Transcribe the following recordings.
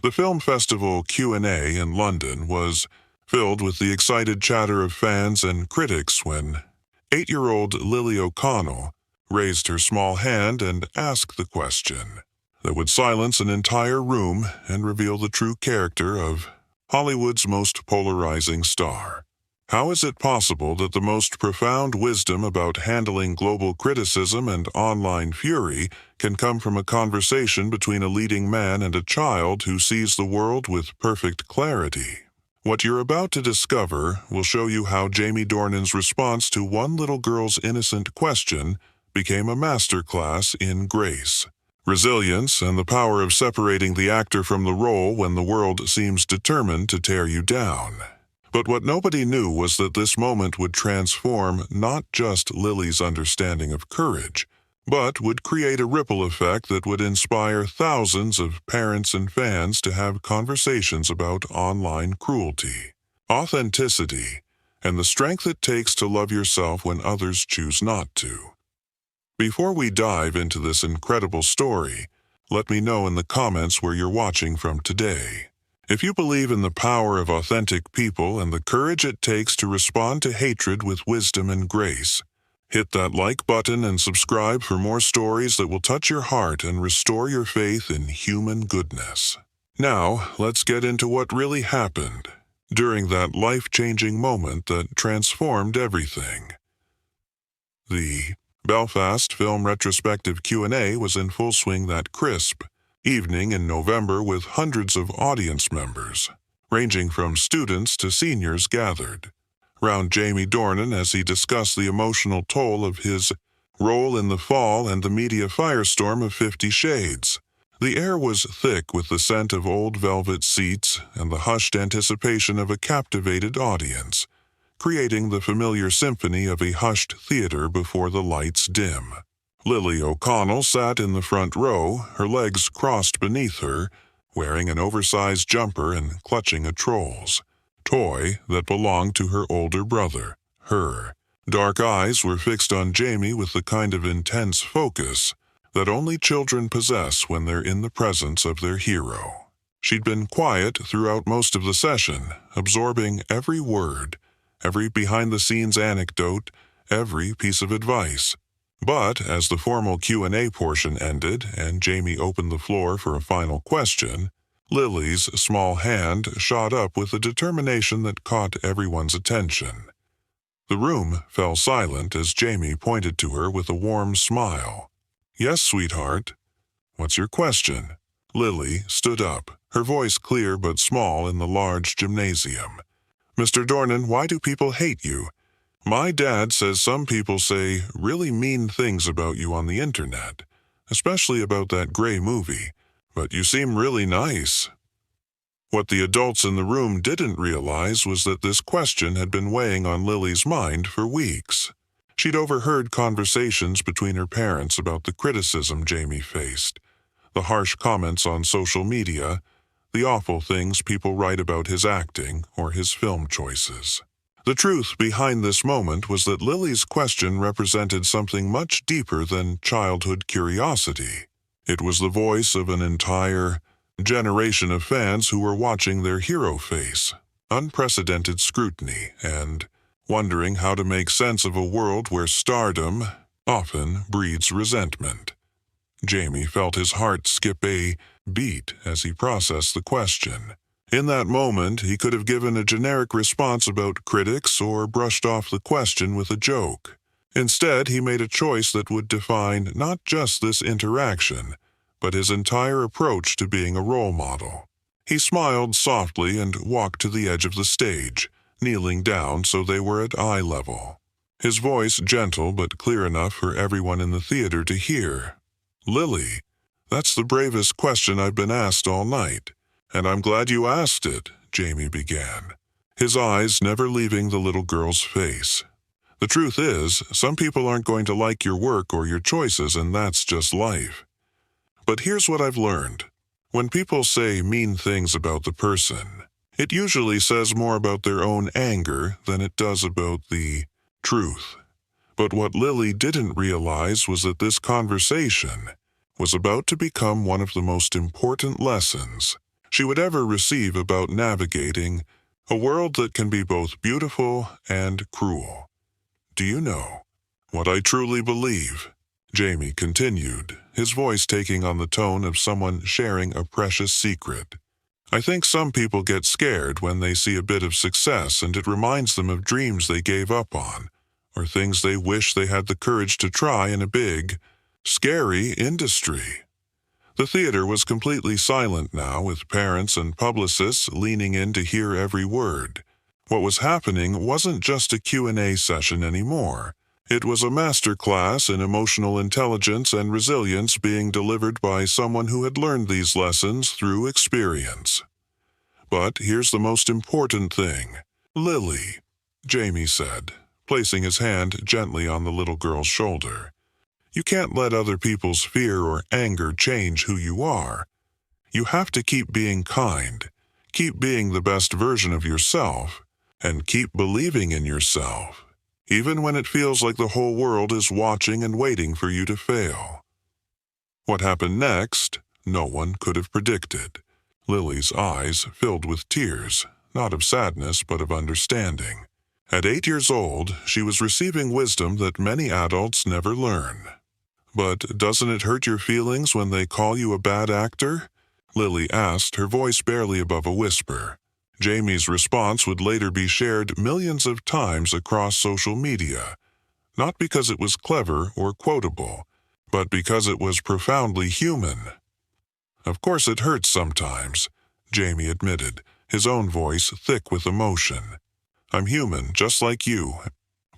The film festival Q&A in London was filled with the excited chatter of fans and critics when 8-year-old Lily O'Connell raised her small hand and asked the question that would silence an entire room and reveal the true character of Hollywood's most polarizing star. How is it possible that the most profound wisdom about handling global criticism and online fury can come from a conversation between a leading man and a child who sees the world with perfect clarity? What you're about to discover will show you how Jamie Dornan's response to one little girl's innocent question became a masterclass in grace, resilience, and the power of separating the actor from the role when the world seems determined to tear you down. But what nobody knew was that this moment would transform not just Lily's understanding of courage, but would create a ripple effect that would inspire thousands of parents and fans to have conversations about online cruelty, authenticity, and the strength it takes to love yourself when others choose not to. Before we dive into this incredible story, let me know in the comments where you're watching from today. If you believe in the power of authentic people and the courage it takes to respond to hatred with wisdom and grace, hit that like button and subscribe for more stories that will touch your heart and restore your faith in human goodness. Now, let's get into what really happened during that life-changing moment that transformed everything. The Belfast Film Retrospective Q&A was in full swing that crisp evening in November with hundreds of audience members, ranging from students to seniors gathered round Jamie Dornan as he discussed the emotional toll of his role in the fall and the media firestorm of 50 Shades. The air was thick with the scent of old velvet seats and the hushed anticipation of a captivated audience, creating the familiar symphony of a hushed theater before the lights dim. Lily O'Connell sat in the front row, her legs crossed beneath her, wearing an oversized jumper and clutching a Trolls toy that belonged to her older brother, her. Dark eyes were fixed on Jamie with the kind of intense focus that only children possess when they're in the presence of their hero. She'd been quiet throughout most of the session, absorbing every word, every behind-the-scenes anecdote, every piece of advice. But as the formal Q&A portion ended and Jamie opened the floor for a final question, Lily's small hand shot up with a determination that caught everyone's attention. The room fell silent as Jamie pointed to her with a warm smile. "Yes, sweetheart. What's your question?" Lily stood up, her voice clear but small in the large gymnasium. "Mr. Dornan, why do people hate you? My dad says some people say really mean things about you on the internet, especially about that gray movie, but you seem really nice." What the adults in the room didn't realize was that this question had been weighing on Lily's mind for weeks. She'd overheard conversations between her parents about the criticism Jamie faced, the harsh comments on social media, the awful things people write about his acting or his film choices. The truth behind this moment was that Lily's question represented something much deeper than childhood curiosity. It was the voice of an entire generation of fans who were watching their hero face unprecedented scrutiny and wondering how to make sense of a world where stardom often breeds resentment. Jamie felt his heart skip a beat as he processed the question. In that moment, he could have given a generic response about critics or brushed off the question with a joke. Instead, he made a choice that would define not just this interaction, but his entire approach to being a role model. He smiled softly and walked to the edge of the stage, kneeling down so they were at eye level. His voice gentle but clear enough for everyone in the theater to hear. "Lily, that's the bravest question I've been asked all night. And I'm glad you asked it," Jamie began, his eyes never leaving the little girl's face. "The truth is, some people aren't going to like your work or your choices, and that's just life. But here's what I've learned. When people say mean things about the person, it usually says more about their own anger than it does about the truth. But what Lily didn't realize was that this conversation was about to become one of the most important lessons she would ever receive about navigating a world that can be both beautiful and cruel. "Do you know what I truly believe?" Jamie continued, his voice taking on the tone of someone sharing a precious secret. "I think some people get scared when they see a bit of success and it reminds them of dreams they gave up on, or things they wish they had the courage to try in a big, scary industry." The theater was completely silent now, with parents and publicists leaning in to hear every word. What was happening wasn't just a Q&A session anymore. It was a master class in emotional intelligence and resilience being delivered by someone who had learned these lessons through experience. "But here's the most important thing. Lily," Jamie said, placing his hand gently on the little girl's shoulder. "You can't let other people's fear or anger change who you are. You have to keep being kind, keep being the best version of yourself, and keep believing in yourself, even when it feels like the whole world is watching and waiting for you to fail." What happened next, no one could have predicted. Lily's eyes filled with tears, not of sadness but of understanding. At 8 years old, she was receiving wisdom that many adults never learn. "But doesn't it hurt your feelings when they call you a bad actor?" Lily asked, her voice barely above a whisper. Jamie's response would later be shared millions of times across social media, not because it was clever or quotable, but because it was profoundly human. "Of course it hurts sometimes," Jamie admitted, his own voice thick with emotion. "I'm human, just like you.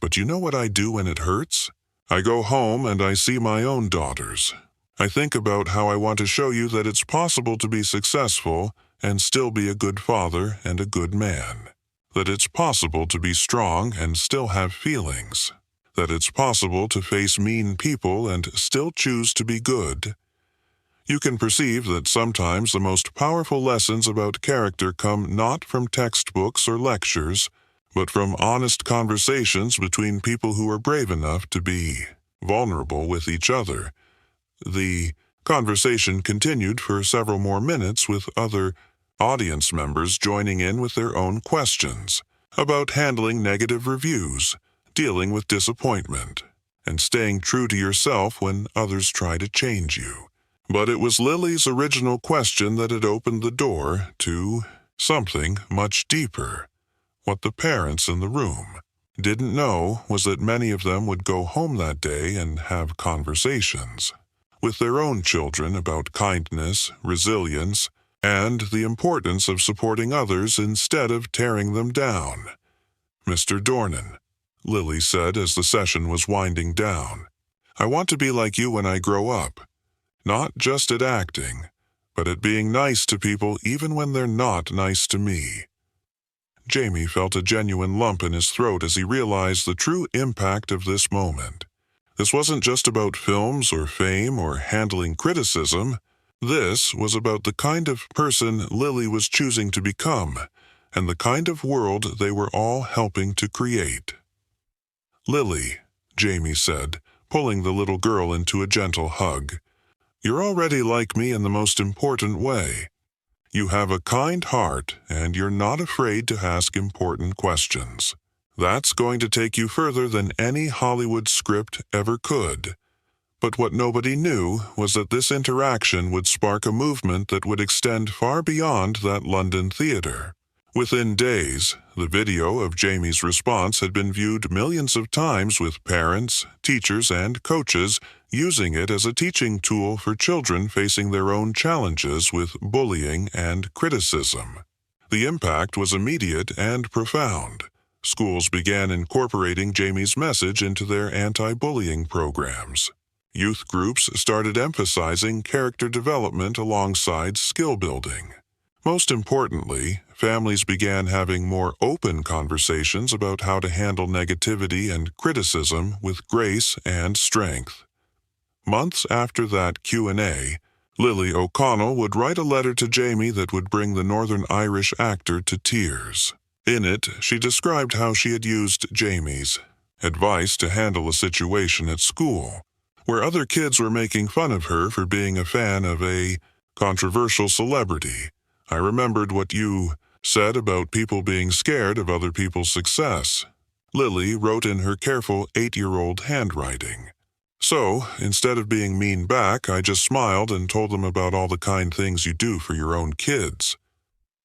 But you know what I do when it hurts? I go home and I see my own daughters. I think about how I want to show you that it's possible to be successful and still be a good father and a good man. That it's possible to be strong and still have feelings. That it's possible to face mean people and still choose to be good. You can perceive that sometimes the most powerful lessons about character come not from textbooks or lectures, but from honest conversations between people who are brave enough to be vulnerable with each other." The conversation continued for several more minutes, with other audience members joining in with their own questions about handling negative reviews, dealing with disappointment, and staying true to yourself when others try to change you. But it was Lily's original question that had opened the door to something much deeper. What the parents in the room didn't know was that many of them would go home that day and have conversations with their own children about kindness, resilience, and the importance of supporting others instead of tearing them down. "Mr. Dornan," Lily said as the session was winding down, "I want to be like you when I grow up. Not just at acting, but at being nice to people even when they're not nice to me." Jamie felt a genuine lump in his throat as he realized the true impact of this moment. This wasn't just about films or fame or handling criticism. This was about the kind of person Lily was choosing to become, and the kind of world they were all helping to create. "Lily," Jamie said, pulling the little girl into a gentle hug, "you're already like me in the most important way. You have a kind heart, and you're not afraid to ask important questions. That's going to take you further than any Hollywood script ever could." But what nobody knew was that this interaction would spark a movement that would extend far beyond that London theater. Within days, the video of Jamie's response had been viewed millions of times, with parents, teachers, and coaches using it as a teaching tool for children facing their own challenges with bullying and criticism. The impact was immediate and profound. Schools began incorporating Jamie's message into their anti-bullying programs. Youth groups started emphasizing character development alongside skill building. Most importantly, families began having more open conversations about how to handle negativity and criticism with grace and strength. Months after that Q&A, Lily O'Connell would write a letter to Jamie that would bring the Northern Irish actor to tears. In it, she described how she had used Jamie's advice to handle a situation at school, where other kids were making fun of her for being a fan of a controversial celebrity, I remembered what you said about people being scared of other people's success. Lily wrote in her careful 8-year-old handwriting. So, instead of being mean back, I just smiled and told them about all the kind things you do for your own kids.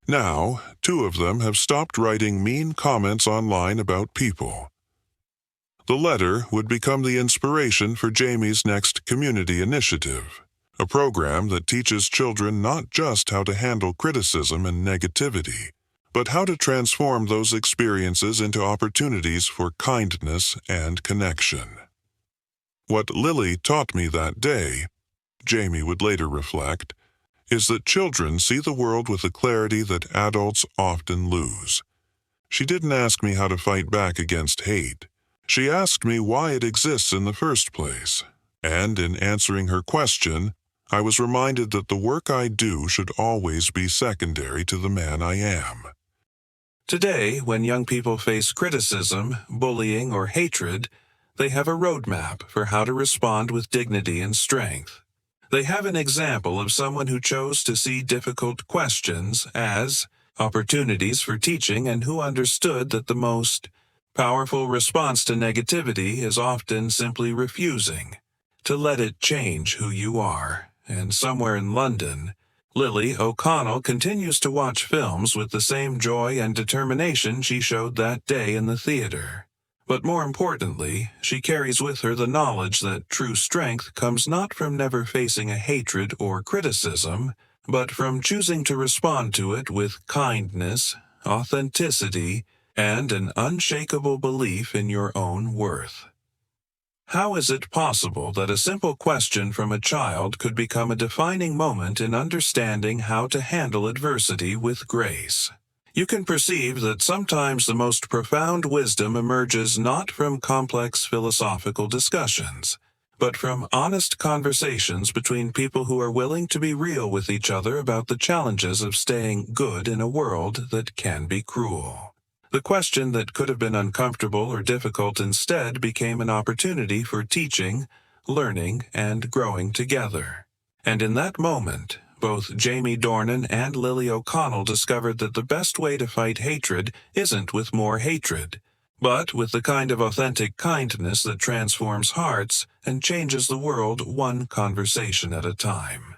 Now, 2 of them have stopped writing mean comments online about people. The letter would become the inspiration for Jamie's next community initiative, a program that teaches children not just how to handle criticism and negativity, but how to transform those experiences into opportunities for kindness and connection. What Lily taught me that day, Jamie would later reflect, is that children see the world with a clarity that adults often lose. She didn't ask me how to fight back against hate. She asked me why it exists in the first place. And in answering her question, I was reminded that the work I do should always be secondary to the man I am. Today, when young people face criticism, bullying, or hatred, they have a roadmap for how to respond with dignity and strength. They have an example of someone who chose to see difficult questions as opportunities for teaching and who understood that the most powerful response to negativity is often simply refusing to let it change who you are. And somewhere in London, Lily O'Connell continues to watch films with the same joy and determination she showed that day in the theater. But more importantly, she carries with her the knowledge that true strength comes not from never facing a hatred or criticism, but from choosing to respond to it with kindness, authenticity, and an unshakable belief in your own worth. How is it possible that a simple question from a child could become a defining moment in understanding how to handle adversity with grace? You can perceive that sometimes the most profound wisdom emerges not from complex philosophical discussions, but from honest conversations between people who are willing to be real with each other about the challenges of staying good in a world that can be cruel. The question that could have been uncomfortable or difficult instead became an opportunity for teaching, learning, and growing together. And in that moment, both Jamie Dornan and Lily O'Connell discovered that the best way to fight hatred isn't with more hatred, but with the kind of authentic kindness that transforms hearts and changes the world one conversation at a time.